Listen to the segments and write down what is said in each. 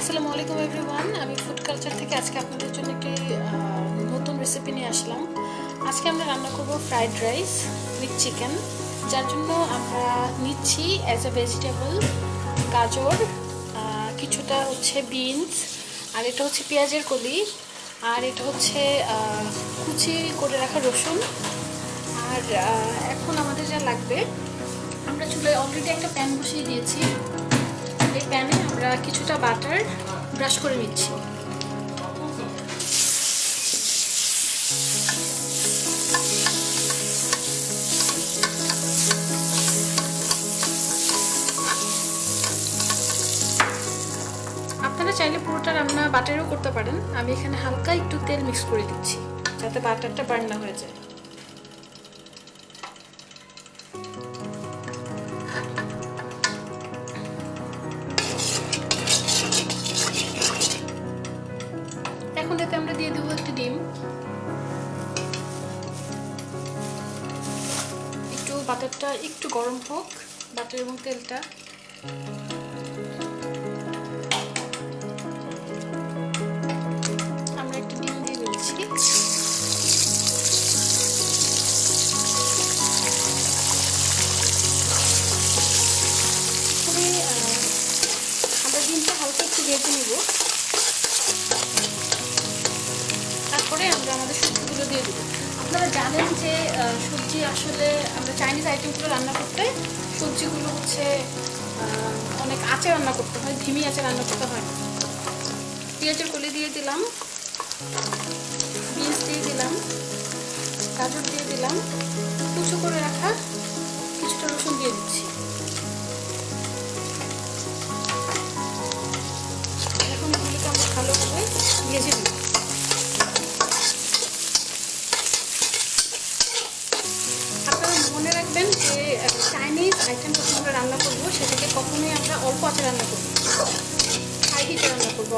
আসসালামু আলাইকুম এভরিওয়ান। আমি ফুড কালচার থেকে আজকে আপনাদের জন্য একটি নতুন রেসিপি নিয়ে আসলাম। আজকে আমরা রান্না করব ফ্রাইড রাইস উইথ চিকেন, যার জন্য আমরা নিচ্ছি অ্যাজ এ ভেজিটেবল গাজর, কিছুটা হচ্ছে বিনস, আর এটা হচ্ছে পেঁয়াজের কলি, আর এটা হচ্ছে কুচি করে রাখা রসুন। আর এখন আমাদের যা লাগবে, আমরা চুলায় অলরেডি একটা প্যান বসিয়ে দিয়েছি। এই প্যানে আমরা কিছুটা বাটার ব্রাশ করে নিচ্ছি। আপনারা চাইলে পুরোটা রান্না বাটারেও করতে পারেন। আমি এখানে হালকা একটু তেল মিক্স করে দিচ্ছি যাতে বাটারটা বার্ন না হয়ে যায়। এখন এতে আমরা দিয়ে দেবো একটি ডিম। একটু বাটারটা একটু গরম হোক, বাটার এবং তেলটা। আমরা একটু ডিম দিয়ে দিচ্ছি। আমরা ডিমটা হালকা একটু ভেজে নেব, তারপরে আমরা আমাদের সবজিগুলো দিয়ে দেবো। আপনারা জানেন যে সবজি আসলে আমরা চাইনিজ আইটেমগুলো রান্না করতে সবজিগুলো হচ্ছে অনেক আঁচে রান্না করতে হয়, ধিমি আঁচে রান্না করতে হয় না। পেঁয়াজের কলি দিয়ে দিলাম, বিনস দিয়ে দিলাম, গাজর দিয়ে দিলাম, কুচো করে রাখা কিছুটা রসুন দিয়ে দিচ্ছি। এখন এগুলিকে আমরা ভালোভাবে ভেজে দিই। মনে রাখবেন যে চাইনিজ আইটেম যখন আমরা রান্না করবো সেটাকে কখনোই আমরা অল্প আঁচে রান্না করবো, হাই হিটে রান্না করবো।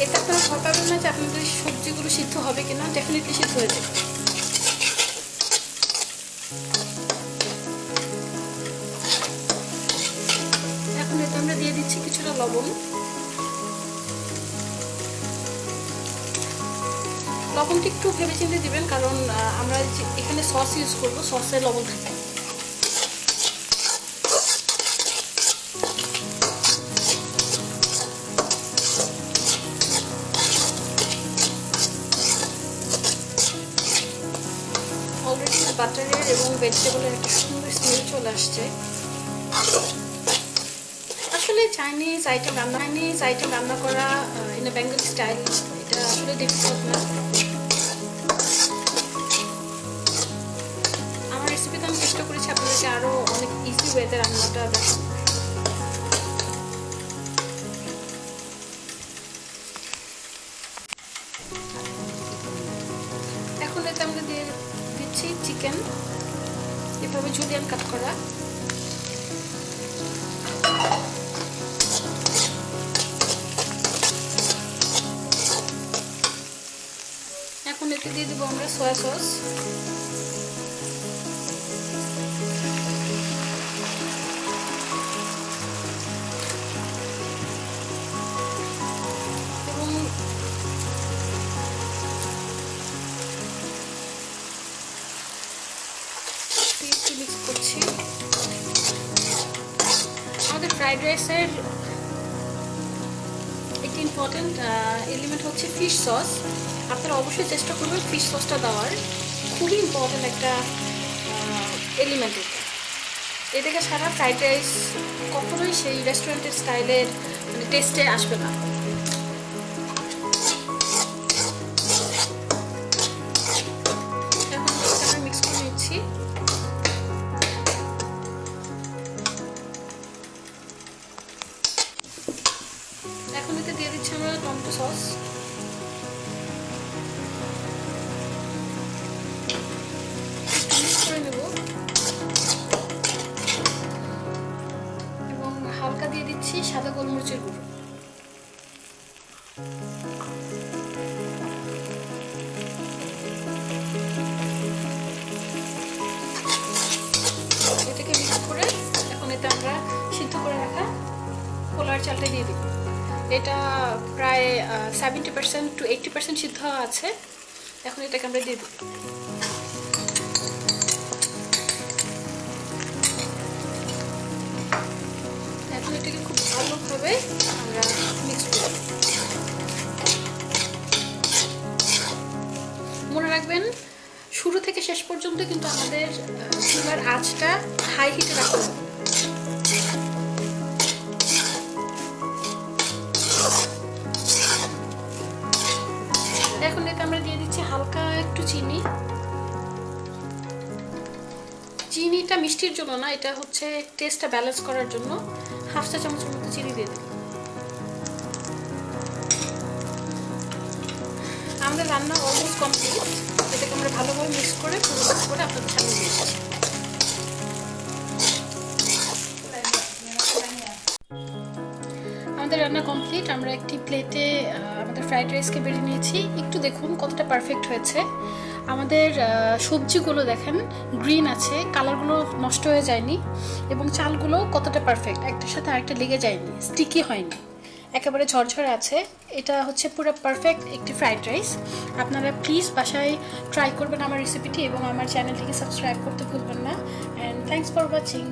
এটা আপনারা ভাববেন না যে আপনাদের সবজিগুলো সিদ্ধ হবে কিনা, ডেফিনেটলি সিদ্ধ হয়ে যাবে। এখন এতে আমরা দিয়ে দিচ্ছি কিছুটা লবণ। লবণটা একটু ভেবে চিন্তে দিবেন, কারণ আমরা এখানে সস ইউজ করবো, সসে লবণ থাকে। অলরেডি বাটারের এবং ভেজিটেবলের একটা সুন্দর স্মেল চলে আসছে। আসলে চাইনিজ আইটেম রান্না করা ইন এ বেঙ্গলি স্টাইল, এটা আসলে ডিফিকাল্ট না। আমার রেসিপিতে আমি চেষ্টা করেছি আপনাদেরকে আরও অনেক ইজি ওয়েতে রান্নাটা দেখানো। এখন এতে আমরা দিয়ে দিচ্ছি চিকেন, এভাবে জুলিয়ান কাট করা। এখন এতে দিয়ে দেবো আমরা সয়া সস। এবং একটু মিক্স করছি। আমাদের ফ্রাইড রাইসের একটি ইম্পর্টেন্ট এলিমেন্ট হচ্ছে ফিশ সস। আপনারা অবশ্যই চেষ্টা করবেন ফিশ সসটা দেওয়ার, খুবই ইম্পর্টেন্ট একটা এলিমেন্ট এটা। এটাকে সারা ফ্রাইড রাইস কখনোই সেই রেস্টুরেন্টের স্টাইলের মানে টেস্টে আসবে না। এখন আমরা মিক্স করে নিচ্ছি। এখন এতে দিয়ে দিচ্ছি আমরা টমেটো সস। মিক্স করে নেব এবং হালকা দিয়ে দিচ্ছি সাদা গোলমরিচের গুঁড়ো। এটাকে মিক্স করে এখন এতে আমরা সিদ্ধ করে রাখা পোলার চালটা দিয়ে দিব। এটা প্রায় 70% to 80% সিদ্ধ আছে। এখন এটাকে আমরা দিয়ে দিই। এখন এটাকে খুব ভালোভাবে আমরা মিক্স করব। মনে রাখবেন শুরু থেকে শেষ পর্যন্ত কিন্তু আমাদের চুলার আঁচটা হাই হিটে রাখতে হবে। এখন এতে আমরা দিয়ে দিচ্ছি হালকা একটু চিনি। চিনিটা মিষ্টির জন্য না, এটা হচ্ছে টেস্টটা ব্যালেন্স করার জন্য। হাফ চা চামচের মতো চিনি দিয়ে দিই। আমাদের রান্না অলমোস্ট কমপ্লিট। এটাকে আমরা ভালোভাবে মিক্স করে আপনাদের সামনে দিয়ে দিচ্ছি। আমাদের রান্না কমপ্লিট। আমরা একটি প্লেটে আমাদের ফ্রাইড রাইসকে বেড়ে নিয়েছি। একটু দেখুন কতটা পারফেক্ট হয়েছে। আমাদের সবজিগুলো দেখেন গ্রিন আছে, কালারগুলো নষ্ট হয়ে যায়নি, এবং চালগুলো কতটা পারফেক্ট, একটার সাথে আরেকটা লেগে যায়নি, স্টিকি হয়নি, একেবারে ঝরঝরে আছে। এটা হচ্ছে পুরো পারফেক্ট একটি ফ্রাইড রাইস। আপনারা প্লিজ বাসায় ট্রাই করবেন আমার রেসিপিটি, এবং আমার চ্যানেলটিকে সাবস্ক্রাইব করতে ভুলবেন না। And thanks for watching.